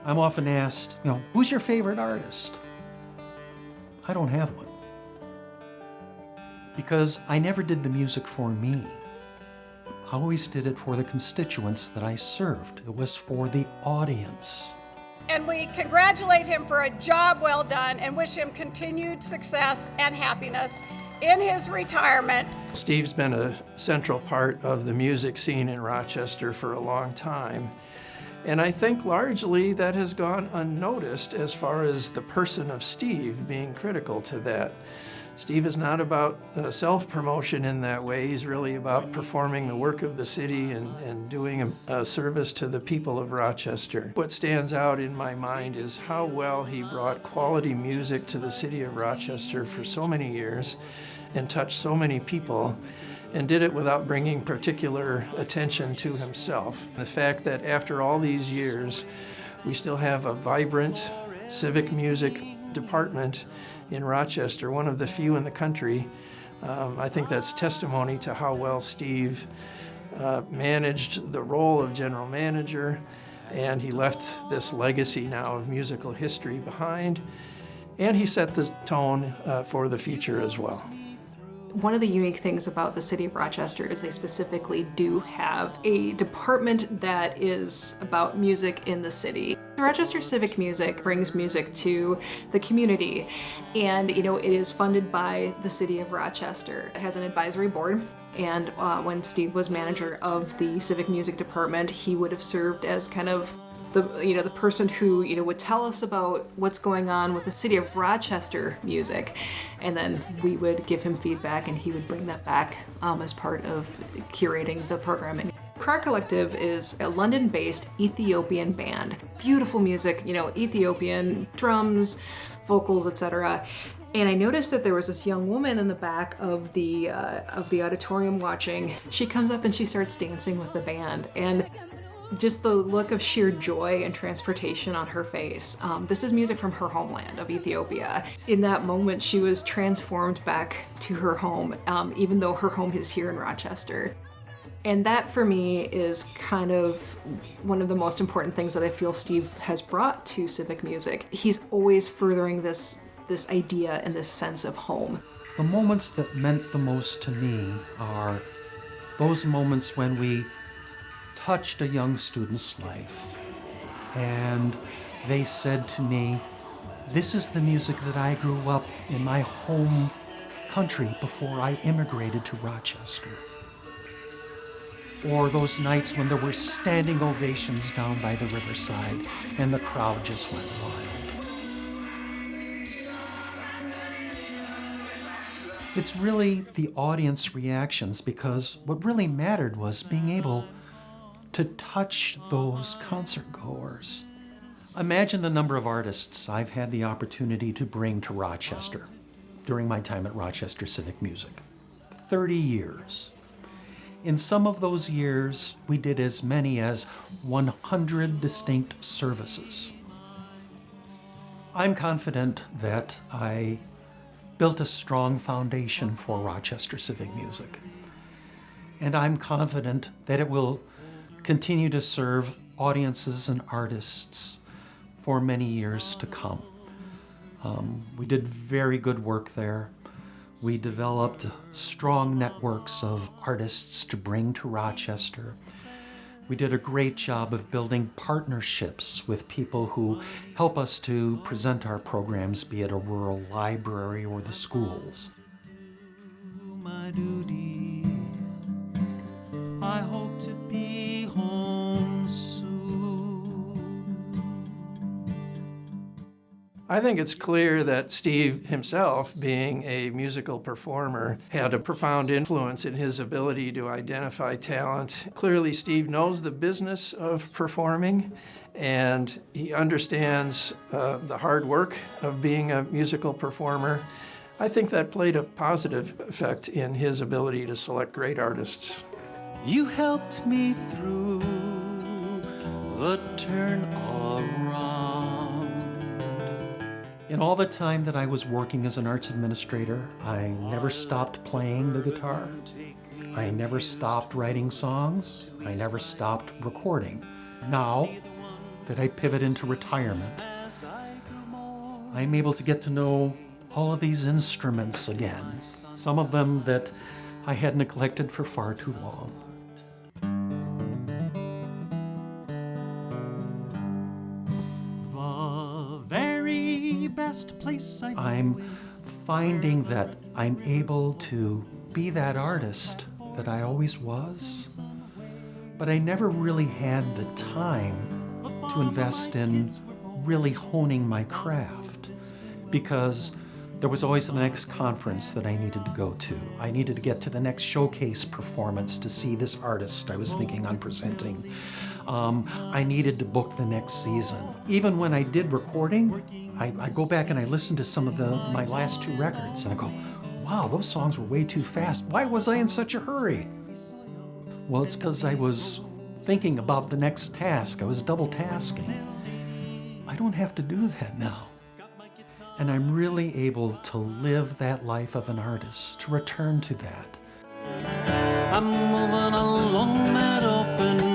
I'm often asked, who's your favorite artist? I don't have one. Because I never did the music for me. I always did it for the constituents that I served. It was for the audience. And we congratulate him for a job well done and wish him continued success and happiness in his retirement. Steve's been a central part of the music scene in Rochester for a long time. And I think largely that has gone unnoticed as far as the person of Steve being critical to that. Steve is not about self-promotion in that way. He's really about performing the work of the city and doing a service to the people of Rochester. What stands out in my mind is how well he brought quality music to the city of Rochester for so many years and touched so many people, and did it without bringing particular attention to himself. The fact that after all these years, we still have a vibrant civic music department in Rochester, one of the few in the country, I think that's testimony to how well Steve managed the role of general manager, and he left this legacy now of musical history behind, and he set the tone for the future as well. One of the unique things about the city of Rochester is they specifically do have a department that is about music in the city. Rochester Civic Music brings music to the community, and it is funded by the city of Rochester. It has an advisory board, and when Steve was manager of the Civic Music Department, he would have served as kind of the person who would tell us about what's going on with the city of Rochester music, and then we would give him feedback and he would bring that back as part of curating the programming. Krar Collective is a London-based Ethiopian band. Beautiful music, Ethiopian drums, vocals, etc. And I noticed that there was this young woman in the back of the auditorium watching. She comes up and she starts dancing with the band, and just the look of sheer joy and transportation on her face. This is music from her homeland of Ethiopia. In that moment, she was transformed back to her home, even though her home is here in Rochester. And that for me is kind of one of the most important things that I feel Steve has brought to civic music. He's always furthering this idea and this sense of home. The moments that meant the most to me are those moments when we touched a young student's life and they said to me, this is the music that I grew up in my home country before I immigrated to Rochester. Or those nights when there were standing ovations down by the riverside and the crowd just went wild. It's really the audience reactions, because what really mattered was being able to touch those concert goers. Imagine the number of artists I've had the opportunity to bring to Rochester during my time at Rochester Civic Music. 30 years. In some of those years, we did as many as 100 distinct services. I'm confident that I built a strong foundation for Rochester Civic Music. And I'm confident that it will continue to serve audiences and artists for many years to come. We did very good work there. We developed strong networks of artists to bring to Rochester. We did a great job of building partnerships with people who help us to present our programs, be it a rural library or the schools. My duty, I hope to be home soon. I think it's clear that Steve himself, being a musical performer, had a profound influence in his ability to identify talent. Clearly, Steve knows the business of performing, and he understands the hard work of being a musical performer. I think that played a positive effect in his ability to select great artists. You helped me through the turn around. In all the time that I was working as an arts administrator, I never stopped playing the guitar. I never stopped writing songs. I never stopped recording. Now, that I pivot into retirement, I'm able to get to know all of these instruments again, some of them that I had neglected for far too long. The very best place I'm finding that I'm able to be that artist that I always was, but I never really had the time to invest in really honing my craft because there was always the next conference that I needed to go to. I needed to get to the next showcase performance to see this artist I was thinking on presenting. I needed to book the next season. Even when I did recording, I go back and I listen to some of my last 2 records and I go, wow, those songs were way too fast. Why was I in such a hurry? Well, it's because I was thinking about the next task. I was double tasking. I don't have to do that now. And I'm really able to live that life of an artist, to return to that. I'm moving along that open